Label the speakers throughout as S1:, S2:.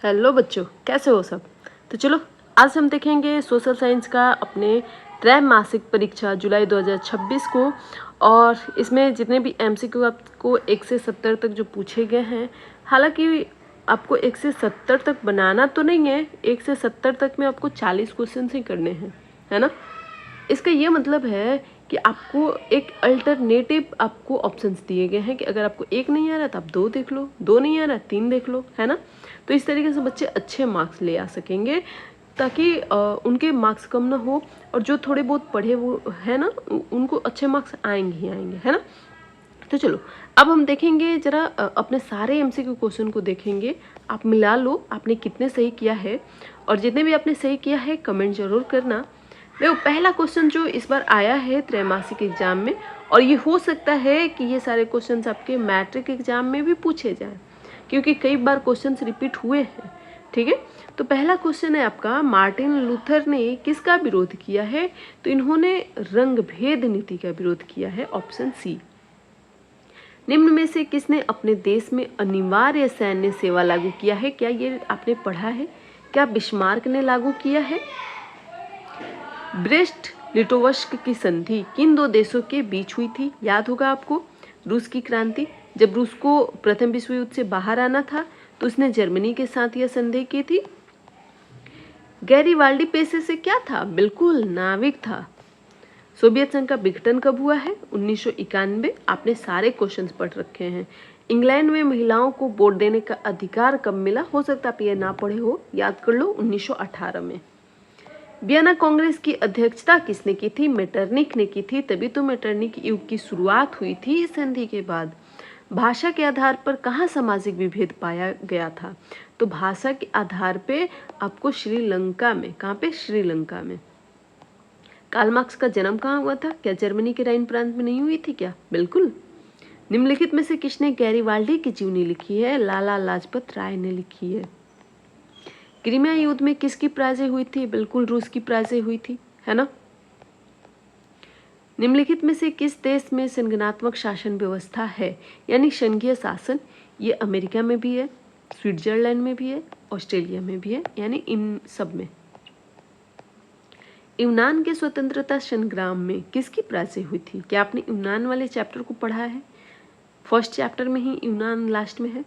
S1: Hello बच्चों, कैसे हो सब। तो चलो आज हम देखेंगे सोशल साइंस का अपने त्रैमासिक परीक्षा जुलाई 2026 को। और इसमें जितने भी एमसीक्यू आपको 1 से 70 तक जो पूछे गए हैं, हालांकि आपको 1 से 70 तक बनाना तो नहीं है, 1 से 70 तक में आपको 40 क्वेश्चन ही करने हैं, है ना। इसका ये मतलब है कि आपको एक अल्टरनेटिव आपको ऑप्शंस दिए गए हैं कि अगर आपको एक नहीं आ रहा तो आप दो देख लो, दो नहीं आ रहा 3 देख लो, है ना। तो इस तरीके से बच्चे अच्छे मार्क्स ले आ सकेंगे, ताकि उनके मार्क्स कम ना हो, और जो थोड़े बहुत पढ़े वो है ना, उनको अच्छे मार्क्स आएंगे ही आएंगे, है ना। तो चलो अब हम देखेंगे जरा अपने सारे एमसीक्यू क्वेश्चन को देखेंगे। आप मिला लो आपने कितने सही किया है, और जितने भी आपने सही किया है कमेंट जरूर करना। देखो पहला क्वेश्चन जो इस बार आया है त्रैमासिक एग्जाम में, और ये हो सकता है कि ये सारे क्वेश्चंस आपके मैट्रिक एग्जाम में भी पूछे जाएं, क्योंकि कई बार क्वेश्चंस रिपीट हुए हैं। ठीक है, तो पहला क्वेश्चन है आपका, मार्टिन लूथर ने किसका विरोध किया है। तो इन्होंने रंग भेद नीति का विरोध किया है, ऑप्शन सी। निम्न में से किसने अपने देश में अनिवार्य सैन्य सेवा लागू किया है। क्या ये आपने पढ़ा है, क्या बिस्मार्क ने लागू किया है। ब्रेस्ट लिटोवस्क की संधि किन दो देशों के बीच हुई थी, याद होगा आपको। रूस की क्रांति, जब रूस को प्रथम विश्व युद्ध से बाहर आना था तो उसने जर्मनी के साथ यह संधि की थी। गैरीवाल्डी पेशे से क्या था, बिल्कुल नाविक था। सोवियत संघ का विघटन कब हुआ है, 1991। आपने सारे क्वेश्चंस पढ़ रखे हैं। इंग्लैंड में महिलाओं को वोट देने का अधिकार कब मिला, हो सकता आप ये ना पढ़े हो, याद कर लो, 1918 में। वियना कांग्रेस की अध्यक्षता किसने की थी, मेटरनिक ने की थी, तभी तो मेटरनिक युग की शुरुआत हुई थी इस संधि के बाद। भाषा के आधार पर कहाँ सामाजिक विभेद पाया गया था, तो भाषा के आधार पे आपको श्रीलंका में, कहाँ पे, श्रीलंका में। कार्ल मार्क्स का जन्म कहाँ हुआ था, क्या जर्मनी के राइन प्रांत में नहीं हुई थी क्या, बिल्कुल। निम्नलिखित में से किसने गैरीवाल्डी की जीवनी लिखी है, लाला लाजपत राय ने लिखी है। क्रीमिया युद्ध में किसकी पराजय हुई थी, बिल्कुल रूस की पराजय हुई थी, है ना। निम्नलिखित में से किस देश में संगठनात्मक शासन व्यवस्था है, यानी संघीय शासन। ये अमेरिका में भी है, स्विट्जरलैंड में भी है, ऑस्ट्रेलिया में भी है, यानी इन सब में। यूनान के स्वतंत्रता संग्राम में किसकी पराजय हुई थी, क्या आपने यूनान वाले चैप्टर को पढ़ा है। फर्स्ट चैप्टर में ही यूनान लास्ट में है।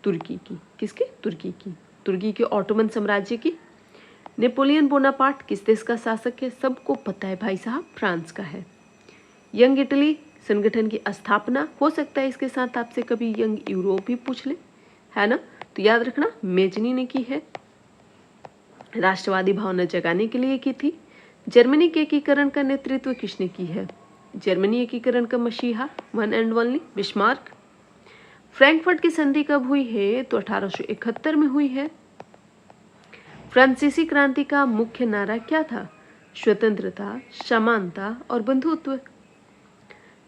S1: तुर्की की, किसकी, तुर्की की, तुर्की के ऑटोमन साम्राज्य की। नेपोलियन बोनापार्ट किस देश का शासक है, सबको पता है भाई साहब, फ्रांस का है। यंग इटली संगठन की स्थापना, हो सकता है इसके साथ आपसे कभी यंग यूरोप भी पूछ ले, है ना, तो याद रखना मेजनी ने की है। राष्ट्रवादी भावना जगाने के लिए की थी। जर्मनी के एकीकरण का नेतृत्व किसने की है, जर्मनी एकीकरण का मसीहा, one and only, Bismarck. Frankfurt की संधि कब हुई है, तो 1871 में हुई है। फ्रांसीसी क्रांति का मुख्य नारा क्या था, स्वतंत्रता, समानता और बंधुत्व।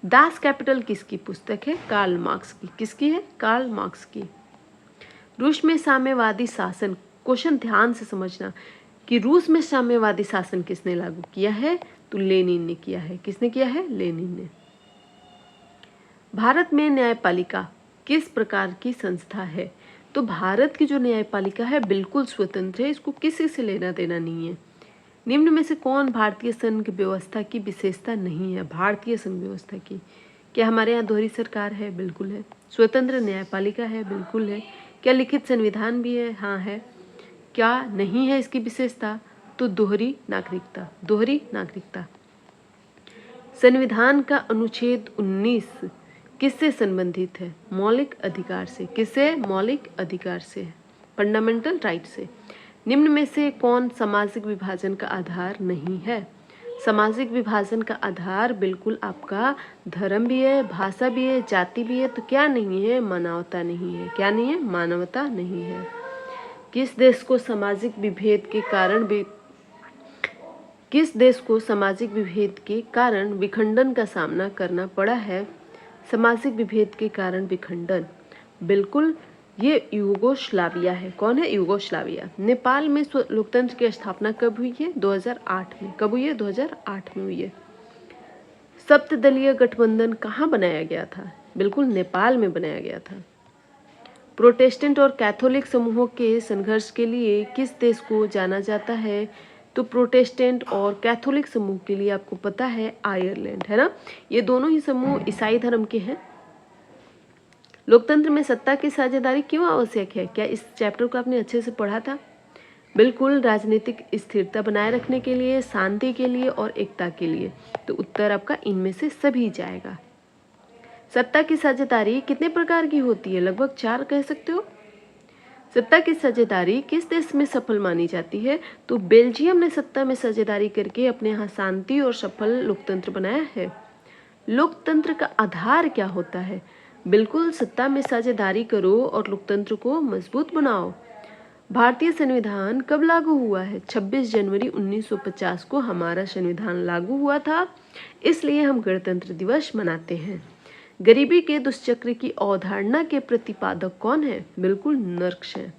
S1: दास कैपिटल किसकी पुस्तक है, कार्ल मार्क्स की, किसकी है, कार्ल मार्क्स की। रूस में साम्यवादी शासन, क्वेश्चन ध्यान से समझना कि रूस में साम्यवादी शासन किसने लागू किया है, तो लेनिन ने किया है, किसने किया है, लेनिन ने। भारत में न्यायपालिका किस प्रकार की संस्था है, तो भारत की जो न्यायपालिका है बिल्कुल स्वतंत्र है, इसको किसी से लेना देना नहीं है। निम्न में से कौन भारतीय संघ व्यवस्था की विशेषता नहीं है, भारतीय संघ व्यवस्था की, क्या हमारे यहाँ दोहरी सरकार है, बिल्कुल है। स्वतंत्र न्यायपालिका है, बिल्कुल है। क्या लिखित संविधान भी है, हाँ है। क्या नहीं है इसकी विशेषता, तो दोहरी नागरिकता, दोहरी नागरिकता। संविधान का अनुच्छेद 19 किससे संबंधित है, मौलिक अधिकार से, किससे, मौलिक अधिकार से, फंडामेंटल राइट से। निम्न में से कौन सामाजिक विभाजन का आधार नहीं है, सामाजिक विभाजन का आधार बिल्कुल आपका धर्म भी है, भाषा भी है, जाति भी है, तो क्या नहीं है, मानवता नहीं है, क्या नहीं है, मानवता नहीं है। किस देश को सामाजिक विभेद के कारण किस देश को सामाजिक विभेद के कारण विखंडन का सामना करना पड़ा है, सामाजिक विभेद के कारण विखंडन, बिल्कुल ये यूगोस्लाविया है। कौन है, यूगोस्लाविया। नेपाल में लोकतंत्र की स्थापना कब हुई है, 2008 में। कब हुई है, 2008 में हुई है। सप्तदलीय गठबंधन कहाँ बनाया गया था, बिल्कुल नेपाल में बनाया गया था। प्रोटेस्टेंट और कैथोलिक समूहों के संघर्ष के लिए किस देश को जाना जाता है? तो प्रोटेस्टेंट और कैथोलिक समूह के लिए आपको पता है आयरलैंड, है ना। ये दोनों ही समूह ईसाई धर्म के हैं। लोकतंत्र में सत्ता की साझेदारी क्यों आवश्यक है? क्या इस चैप्टर को आपने अच्छे से पढ़ा था? बिल्कुल, राजनीतिक स्थिरता बनाए रखने के लिए, शांति के लिए और एकता के लिए। तो उत्तर आपका इनमें से सभी जाएगा। सत्ता की साझेदारी कितने प्रकार की होती है? लगभग 4 कह सकते हो। सत्ता की साझेदारी किस देश में सफल मानी जाती है? तो बेल्जियम ने सत्ता में साझेदारी करके अपने यहाँ शांति और सफल लोकतंत्र बनाया है। लोकतंत्र का आधार क्या होता है? बिल्कुल, सत्ता में साझेदारी करो और लोकतंत्र को मजबूत बनाओ। भारतीय संविधान कब लागू हुआ है? 26 जनवरी 1950 को हमारा संविधान लागू हुआ था, इसलिए हम गणतंत्र दिवस मनाते हैं। गरीबी के दुष्चक्र की अवधारणा के प्रतिपादक कौन है? बिल्कुल, मार्क्स है।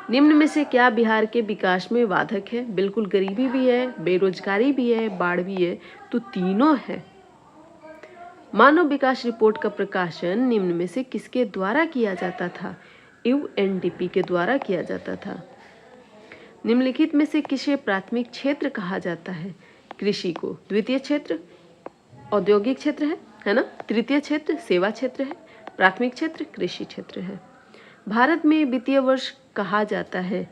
S1: निम्न में से क्या बिहार के विकास में बाधक है? बिल्कुल, गरीबी भी है, बेरोजगारी भी है, बाढ़ भी है, तो तीनों है। मानव विकास रिपोर्ट का प्रकाशन निम्न में से किसके द्वारा किया जाता था? यूएनडीपी के द्वारा किया जाता था। निम्नलिखित में से किसे प्राथमिक क्षेत्र कहा जाता है? कृषि को। द्वितीय क्षेत्र औद्योगिक क्षेत्र है ना। तृतीय क्षेत्र सेवा क्षेत्र है। प्राथमिक क्षेत्र कृषि क्षेत्र है। भारत में वित्तीय वर्ष कहा जाता है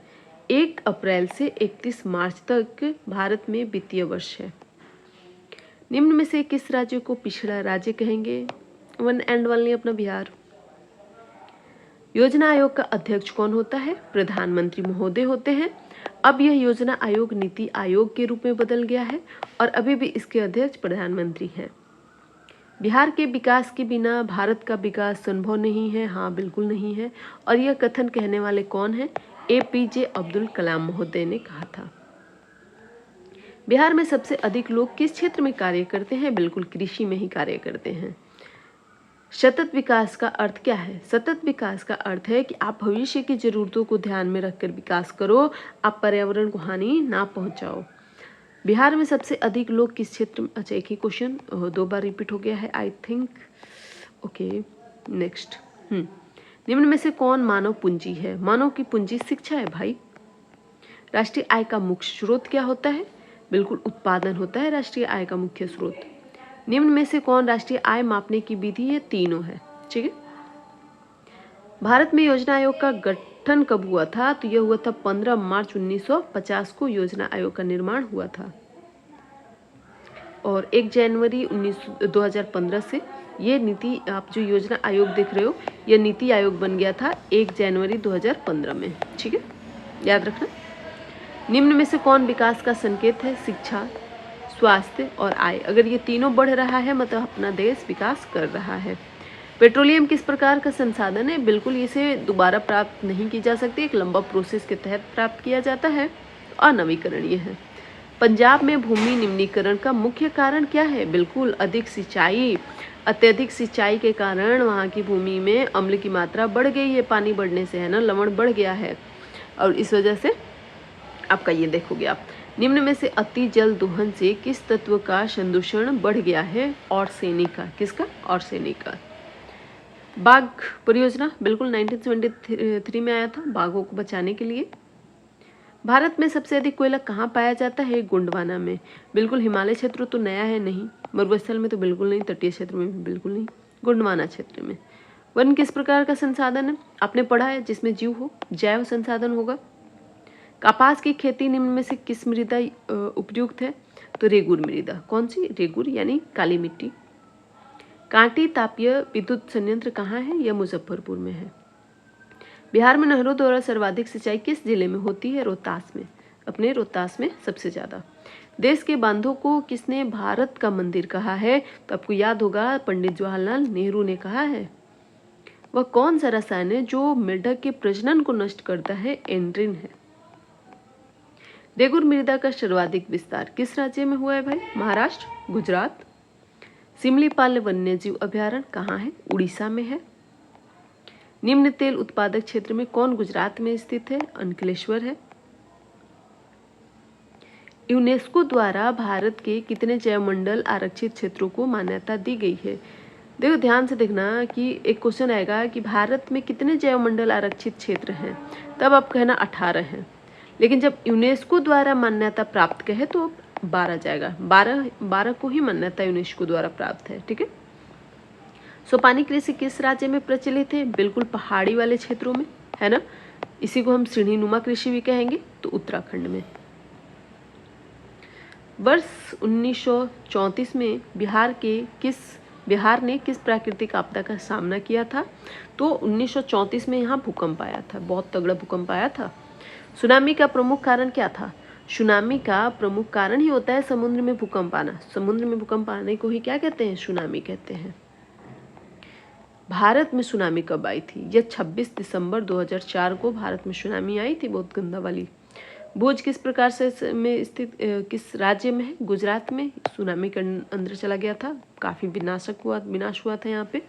S1: 1 अप्रैल से 31 मार्च तक भारत में वित्तीय वर्ष है। निम्न में से किस राज्य को पिछड़ा राज्य कहेंगे? वन एंड ओनली अपना बिहार। योजना आयोग का अध्यक्ष कौन होता है? प्रधानमंत्री महोदय होते हैं। अब यह योजना आयोग नीति आयोग के रूप में बदल गया है और अभी भी इसके अध्यक्ष प्रधानमंत्री हैं। बिहार के विकास के बिना भारत का विकास संभव नहीं है। हाँ, बिल्कुल नहीं है। और यह कथन कहने वाले कौन है? एपीजे अब्दुल कलाम महोदय ने कहा था। बिहार में सबसे अधिक लोग किस क्षेत्र में कार्य करते हैं? बिल्कुल, कृषि में ही कार्य करते हैं। सतत विकास का अर्थ क्या है? सतत विकास का अर्थ है कि आप भविष्य की जरूरतों को ध्यान में रखकर विकास करो, आप पर्यावरण को हानि ना पहुंचाओ। बिहार में सबसे अधिक लोग किस क्षेत्र में? अच्छा, एक ही क्वेश्चन 2 बार रिपीट हो गया है आई थिंक। Okay, next. निम्न में से कौन मानव पूंजी है? मानव की पूंजी शिक्षा है भाई। राष्ट्रीय आय का मुख्य स्रोत क्या होता है? बिल्कुल, उत्पादन होता है राष्ट्रीय आय का मुख्य स्रोत। निम्न में से कौन राष्ट्रीय आय मापने की विधि? ये तीनों है। ठीक है। भारत में योजना आयोग का गठन कब हुआ था? तो यह हुआ था 15 मार्च 1950 को योजना आयोग का निर्माण हुआ था और 1 जनवरी 2015 से ये नीति, आप जो योजना आयोग देख रहे हो, यह नीति आयोग बन गया था 1 जनवरी 2015 में। ठीक है, याद रखना। निम्न में से कौन विकास का संकेत है? शिक्षा, स्वास्थ्य और आय। अगर ये तीनों बढ़ रहा है मतलब अपना देश विकास कर रहा है। पेट्रोलियम किस प्रकार का संसाधन है? बिल्कुल, इसे दोबारा प्राप्त नहीं की जा सकती, एक लंबा प्रोसेस के तहत प्राप्त किया जाता है, अनवीकरणीय है। पंजाब में भूमि निम्नीकरण का मुख्य कारण क्या है? बिल्कुल, अधिक सिंचाई। अत्यधिक सिंचाई के कारण वहाँ की भूमि में अम्ल की मात्रा बढ़ गई है, पानी बढ़ने से, है ना, लवण बढ़ गया है और इस वजह से आपका ये देखोगे आप। निम्न में से अति जल दोहन से किस तत्व का संदूषण बढ़ गया है? आर्सेनिक का। किसका? आर्सेनिक का। बाघ परियोजना बिल्कुल 1973 में आया था, बाघों को बचाने के लिए। भारत में सबसे अधिक कोयला कहाँ पाया जाता है? गोंडवाना में। बिल्कुल, हिमालय क्षेत्र तो नया है नहीं, मरुस्थल में तो बिल्कुल नहीं, तटीय क्षेत्र में भी बिल्कुल नहीं, गोंडवाना क्षेत्र में। वन किस प्रकार का संसाधन है? आपने पढ़ा है, जिसमें जीव हो, जैव संसाधन होगा। कपास की खेती निम्न में से किस मृदा उपयुक्त है? तो रेगुर मृदा। कौन सी? रेगुर यानी काली मिट्टी। कांटी तापीय विद्युत संयंत्र कहाँ है? यह मुजफ्फरपुर में है। बिहार में नहरों द्वारा सर्वाधिक सिंचाई किस जिले में होती है? रोहतास में। अपने रोहतास में सबसे ज्यादा। देश के बांधों को किसने भारत का मंदिर कहा है? तो आपको याद होगा, पंडित जवाहरलाल नेहरू ने कहा है। वह कौन सा रसायन है जो मेढक के प्रजनन को नष्ट करता है? एंड्रिन है। रेगुर मृदा का सर्वाधिक विस्तार किस राज्य में हुआ है भाई? महाराष्ट्र, गुजरात। सिमलीपाल वन्यजीव अभयारण्य कहाँ है? उड़ीसा में है। निम्न तेल उत्पादक क्षेत्र में कौन गुजरात में स्थित है? अंकलेश्वर है। यूनेस्को द्वारा भारत के कितने जैवमंडल आरक्षित क्षेत्रों को मान्यता दी गई है? देखो ध्यान से देखना कि एक क्वेश्चन आएगा कि भारत में कितने जैवमंडल आरक्षित क्षेत्र हैं, तब आप कहना 18 हैं। लेकिन जब यूनेस्को द्वारा मान्यता प्राप्त कहे तो 12 जाएगा। 12 को ही मान्यता यूनेस्को द्वारा प्राप्त है। ठीक है। सोपानी कृषि किस राज्य में प्रचलित है? बिल्कुल पहाड़ी वाले क्षेत्रों में, है ना। इसी को हम सीढ़ीनुमा कृषि भी कहेंगे, तो उत्तराखंड में। वर्ष 1934 में बिहार ने किस प्राकृतिक आपदा का सामना किया था? तो 1934 में यहाँ भूकंप आया था, बहुत तगड़ा भूकंप आया था। सुनामी का प्रमुख कारण क्या था? सुनामी का प्रमुख कारण ही होता है समुद्र में भूकंप आना। समुद्र में भूकंप आने को ही क्या कहते हैं? सुनामी कहते हैं। भारत में सुनामी कब आई थी? यह 26 दिसंबर 2004 को भारत में सुनामी आई थी, बहुत गंदा वाली। भुज किस प्रकार से में स्थित किस राज्य में है? गुजरात में। सुनामी के अंदर चला गया था, काफी विनाश हुआ था यहाँ पे।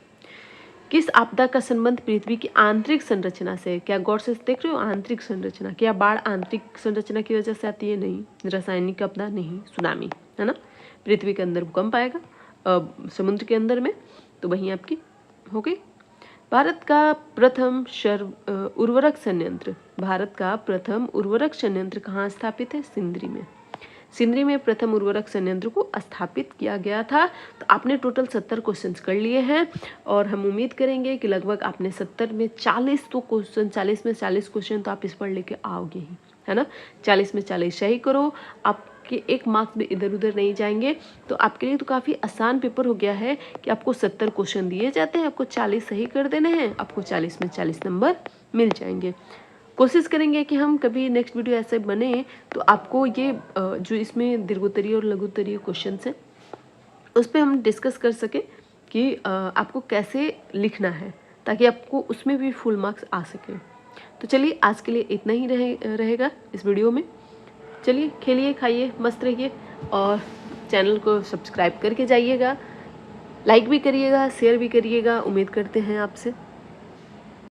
S1: किस आपदा का संबंध पृथ्वी की आंतरिक संरचना से? क्या गौर से देख रहे हो? आंतरिक संरचना, क्या बाढ़ आंतरिक संरचना की वजह से आती है? नहीं। रासायनिक आपदा नहीं, सुनामी, है ना। पृथ्वी के अंदर भूकंप आएगा समुद्र के अंदर में, तो वहीं आपकी हो गई। भारत का प्रथम उर्वरक संयंत्र कहाँ स्थापित है? सिंदरी में। सिंदरी में प्रथम उर्वरक संयंत्र को स्थापित किया गया था। तो आपने टोटल 70 क्वेश्चंस कर लिए हैं और हम उम्मीद करेंगे कि लगभग आपने 70 में 40 तो क्वेश्चन, 40 में 40 क्वेश्चन तो आप इस पर लेके आओगे ही, है ना। 40 में 40 सही करो, आपके 1 मार्क्स भी इधर उधर नहीं जाएंगे। तो आपके लिए तो काफ़ी आसान पेपर हो गया है कि आपको 70 क्वेश्चन दिए जाते हैं, आपको 40 सही कर देने हैं, आपको 40 में 40 नंबर मिल जाएंगे। कोशिश करेंगे कि हम कभी नेक्स्ट वीडियो ऐसे बने तो आपको ये जो इसमें दीर्घोत्तरीय और लघुत्तरीय क्वेश्चन हैं उस पर हम डिस्कस कर सके कि आपको कैसे लिखना है, ताकि आपको उसमें भी फुल मार्क्स आ सके। तो चलिए आज के लिए इतना ही रहेगा इस वीडियो में। चलिए खेलिए, खाइए, मस्त रहिए और चैनल को सब्सक्राइब करके जाइएगा, लाइक भी करिएगा, शेयर भी करिएगा। उम्मीद करते हैं आपसे।